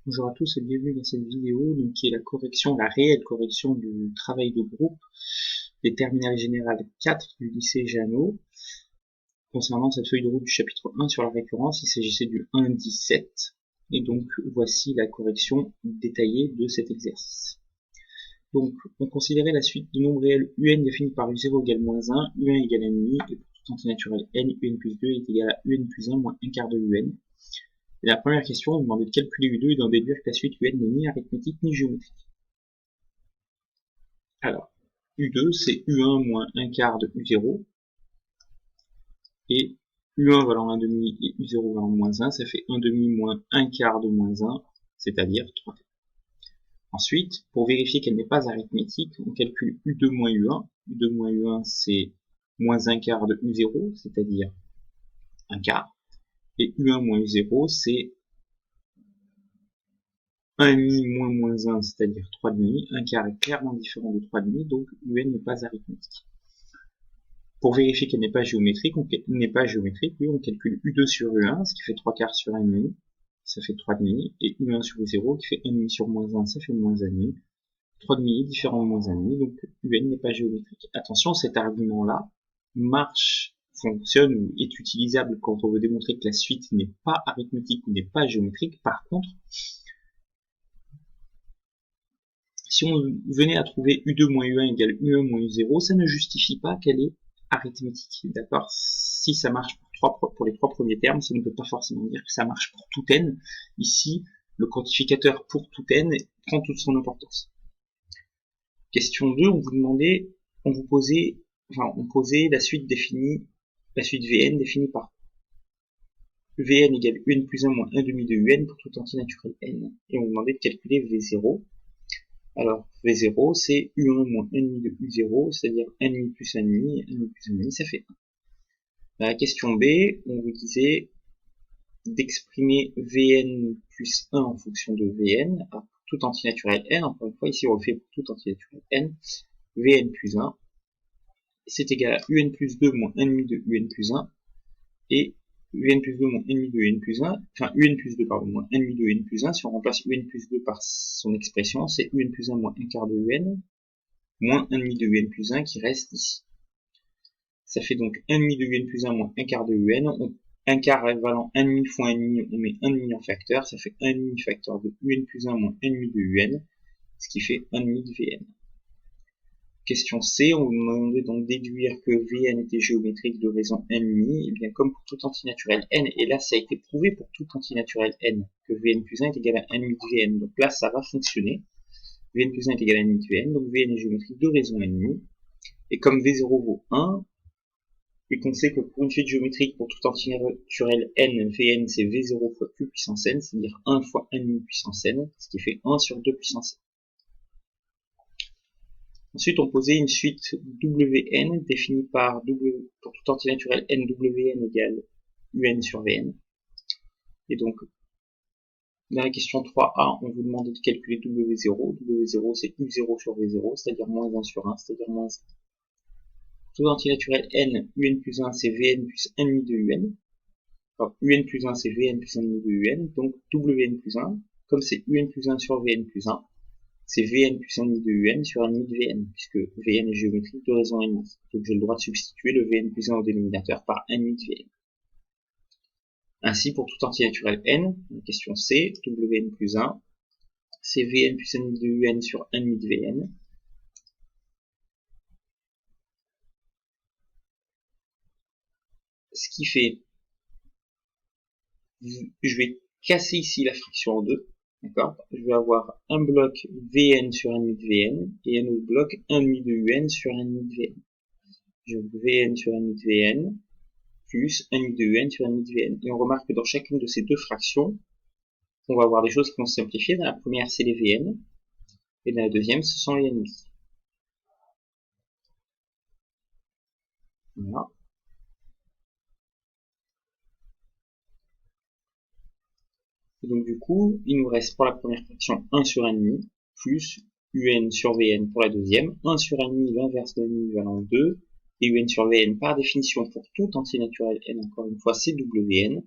Bonjour à tous et bienvenue dans cette vidéo donc, qui est la réelle correction du travail de groupe des terminales générales 4 du lycée Jeannot. Concernant cette feuille de route du chapitre 1 sur la récurrence, il s'agissait du 1.17 et donc voici la correction détaillée de cet exercice. Donc on considérait la suite de nombres réels un définie par u0 égale moins 1, u1 égale 1,5 et pour tout antinaturel n, un plus 2 est égal à un plus 1 moins 1 quart de un. Et la première question, on nous demandait de calculer U2 et d'en déduire que la suite UN n'est ni arithmétique ni géométrique. Alors, U2, c'est U1 moins 1 quart de U0, et U1 valant 1 demi et U0 valant moins 1, ça fait 1 demi moins 1 quart de moins 1, c'est-à-dire 3. Ensuite, pour vérifier qu'elle n'est pas arithmétique, on calcule U2 moins U1. U2 moins U1, c'est moins 1 quart de U0, c'est-à-dire 1 quart. Et U1 moins U0, c'est 1,5 moins moins 1, c'est-à-dire 3,5. 1 quart est clairement différent de 3,5, donc UN n'est pas arithmétique. Pour vérifier qu'elle n'est pas géométrique, oui, on calcule U2 sur U1, ce qui fait 3 quarts sur 1,5, ça fait 3,5, et U1 sur U0, qui fait 1,5 sur moins 1, ça fait moins 1,5. 3,5 différent de moins 1,5, donc UN n'est pas géométrique. Attention, cet argument-là fonctionne ou est utilisable quand on veut démontrer que la suite n'est pas arithmétique ou n'est pas géométrique. Par contre, si on venait à trouver U2 moins U1 égale U1 moins U0, ça ne justifie pas qu'elle est arithmétique, d'accord? Si ça marche pour les trois premiers termes, ça ne peut pas forcément dire que ça marche pour tout n. Ici, le quantificateur pour tout n prend toute son importance. Question 2, on posait la suite Vn définie par Vn égale Un plus 1 moins 1 demi de Un pour tout entier naturel n. Et on vous demandait de calculer V0. Alors, V0, c'est U1 moins 1,5 de U0, c'est-à-dire 1,5 plus 1,5, 1,5 plus 1,5, ça fait 1. Dans la question B, on vous disait d'exprimer Vn plus 1 en fonction de Vn, pour tout entier naturel n, encore une fois, ici on le fait pour tout entier naturel n, Vn plus 1, c'est égal à Un plus 2 moins 1,5 de Un plus 1, et Un plus 2 moins 1,5 de Un plus 1, enfin Un plus 2 pardon, moins 1,5 de Un plus 1, si on remplace Un plus 2 par son expression, c'est Un plus 1 moins 1 quart de Un, moins 1,5 de Un plus 1 qui reste ici. Ça fait donc 1,5 de Un plus 1 moins 1 quart de Un, 1 quart valant 1,5 fois 1,5, on met 1,5 en facteur, ça fait 1,5 facteur de Un plus 1 moins 1,5 de Un, ce qui fait 1,5 de Vn. Question C, on vous demandait donc déduire que Vn était géométrique de raison n,5, et bien comme pour tout antinaturel n, et là ça a été prouvé pour tout antinaturel n, que Vn plus 1 est égal à 1,5 de Vn, donc là ça va fonctionner. Vn plus 1 est égal à 1,5 de Vn, donc Vn est géométrique de raison n,5, et comme V0 vaut 1, et qu'on sait que pour une suite géométrique pour tout antinaturel n, Vn c'est V0 fois Q puissance n, c'est-à-dire 1 fois 1,5 puissance n, ce qui fait 1 sur 2 puissance n. Ensuite, on posait une suite Wn définie par pour tout antinaturel n, Wn égale Un sur Vn. Et donc, dans la question 3a, on vous demandait de calculer W0. W0, c'est U0 sur V0, c'est-à-dire moins 1 sur 1, c'est-à-dire moins 1. Tout antinaturel n, Un plus 1, c'est Vn plus 1,5 de Un. Alors, Un plus 1, c'est Vn plus 1,5 de Un. Donc, Wn plus 1, comme c'est Un plus 1 sur Vn plus 1, c'est Vn plus 1,5 de Un sur 1,5 de Vn, puisque Vn est géométrique de raison n,5. Donc j'ai le droit de substituer le Vn plus 1 au dénominateur par 1,5 de Vn. Ainsi, pour tout entier naturel n, la question C, Wn plus 1, c'est Vn plus 1,5 de Un sur 1,5 de Vn. Ce qui fait, je vais casser ici la fraction en deux. D'accord. Je vais avoir un bloc Vn sur 1,5 de Vn et un autre bloc 1,5 de Un sur 1,5 de Vn. Je vais Vn sur 1,5 de Vn plus 1,5 de Un sur 1,5 de Vn. Et on remarque que dans chacune de ces deux fractions, on va avoir des choses qui vont se simplifier. Dans la première, c'est les Vn. Et dans la deuxième, ce sont les n,5. Voilà. Et donc du coup, il nous reste pour la première fraction 1 sur 1,5 plus Un sur Vn pour la deuxième, 1 sur 1,5, l'inverse de 1,5 valant 2, et Un sur Vn par définition pour tout entier naturel n, encore une fois, c'est Wn.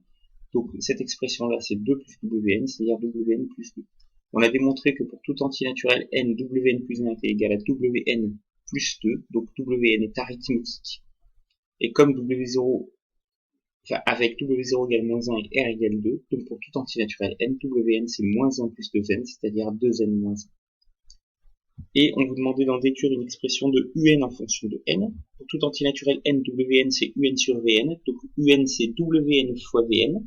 Donc cette expression-là, c'est 2 plus Wn, c'est-à-dire Wn plus 2. On a démontré que pour tout entier naturel n, Wn plus 1 était égal à Wn plus 2, donc Wn est arithmétique. Et comme W0, enfin avec W0 égale moins 1 et R égale 2, donc pour tout entier naturel n, Wn c'est moins 1 plus 2n, c'est-à-dire 2n moins 1. Et on vous demandait d'en déduire une expression de un en fonction de n. Pour tout entier naturel n, Wn c'est un sur Vn, donc un c'est Wn fois Vn.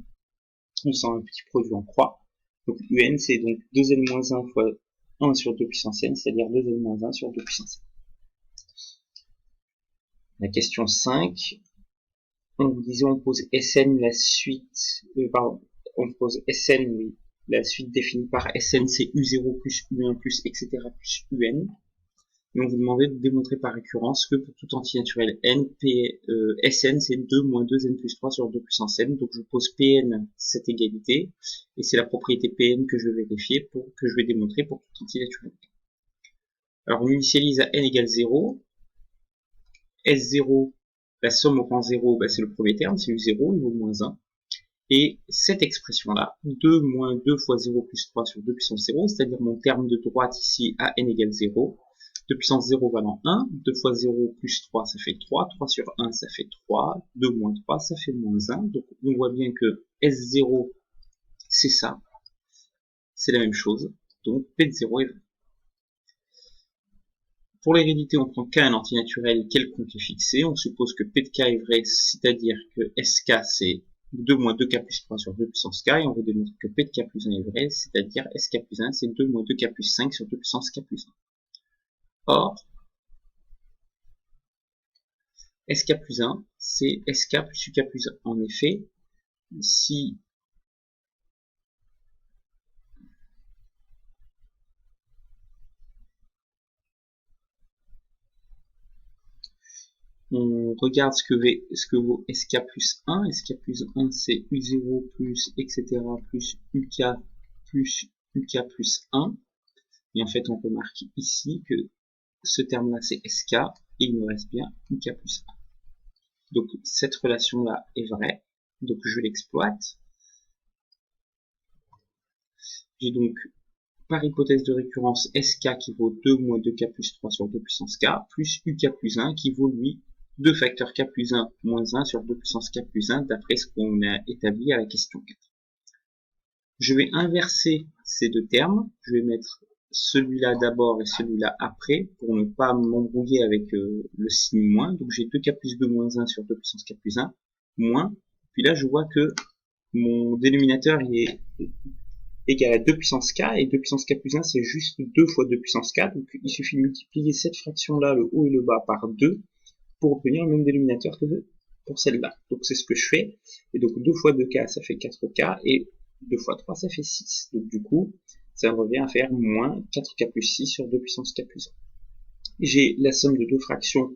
On sent un petit produit en croix. Donc un c'est donc 2n-1 fois 1 sur 2 puissance n, c'est-à-dire 2n-1 sur 2 puissance n. La question 5, on vous disait on pose Sn la suite, on pose Sn, oui, la suite définie par Sn c'est U0 plus U1 plus etc plus Un. Et on vous demandait de démontrer par récurrence que pour tout entier naturel n, Sn c'est 2 moins 2n plus 3 sur 2 puissance n. Donc je pose Pn cette égalité, et c'est la propriété Pn que je vais vérifier, que je vais démontrer pour tout entier naturel. Alors on initialise à n égale 0. S0, la somme au rang 0, c'est le premier terme, c'est U0, il vaut moins 1. Et cette expression-là, 2 moins 2 fois 0 plus 3 sur 2 puissance 0, c'est-à-dire mon terme de droite ici à n égale 0, 2 puissance 0 valant 1, 2 fois 0 plus 3 ça fait 3, 3 sur 1 ça fait 3, 2 moins 3 ça fait moins 1, donc on voit bien que S0 c'est ça, c'est la même chose, donc P de 0 est vrai. Pour l'hérédité, on prend K un entier naturel quelconque est fixé, on suppose que P de K est vrai, c'est-à-dire que SK c'est 2 moins 2K plus 3 sur 2 puissance K, et on veut démontrer que P de K plus 1 est vrai, c'est-à-dire SK plus 1 c'est 2 moins 2K plus 5 sur 2 puissance K plus 1. Or, SK plus 1, c'est SK plus UK plus 1. En effet, si on regarde ce que vaut SK plus 1, SK plus 1 c'est U0 plus etc plus UK plus 1. Et en fait on remarque ici que ce terme là c'est SK et il me reste bien UK plus 1. Donc cette relation là est vraie, donc je l'exploite. J'ai donc par hypothèse de récurrence SK qui vaut 2 moins 2K plus 3 sur 2 puissance K plus UK plus 1 qui vaut lui 2 facteurs K plus 1 moins 1 sur 2 puissance K plus 1 d'après ce qu'on a établi à la question 4. Je vais inverser ces deux termes, je vais mettre celui-là d'abord et celui-là après pour ne pas m'embrouiller avec le signe moins. Donc j'ai 2K plus 2 moins 1 sur 2 puissance K plus 1 moins. Puis là je vois que mon dénominateur il est égal à 2 puissance K, et 2 puissance K plus 1 c'est juste 2 fois 2 puissance K, donc il suffit de multiplier cette fraction là, le haut et le bas, par 2 pour obtenir le même dénominateur que pour celle-là. Donc c'est ce que je fais, et donc 2 fois 2K ça fait 4K, et 2 fois 3 ça fait 6. Donc du coup ça revient à faire moins 4K plus 6 sur 2 puissance K plus 1. J'ai la somme de deux fractions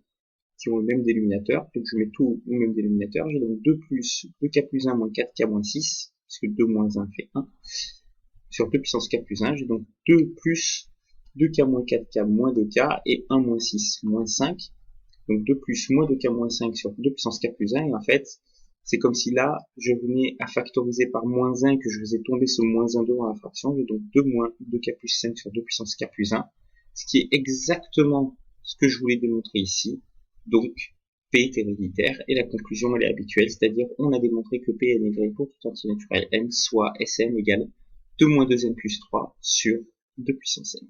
qui ont le même dénominateur, donc je mets tout au même dénominateur, j'ai donc 2 plus 2K plus 1 moins 4K moins 6, parce que 2 moins 1 fait 1, sur 2 puissance K plus 1, j'ai donc 2 plus 2K moins 4K moins 2K, et 1 moins 6 moins 5, donc 2 plus moins 2K moins 5 sur 2 puissance K plus 1, et en fait, c'est comme si là, je venais à factoriser par moins 1, que je faisais tomber ce moins 1 devant la fraction, j'ai donc 2 moins 2K plus 5 sur 2 puissance K plus 1, ce qui est exactement ce que je voulais démontrer ici. Donc, P est héréditaire, et la conclusion elle est habituelle, c'est-à-dire on a démontré que Pn est vrai pour tout entier naturel n, soit Sn égale 2 moins 2n plus 3 sur 2 puissance n.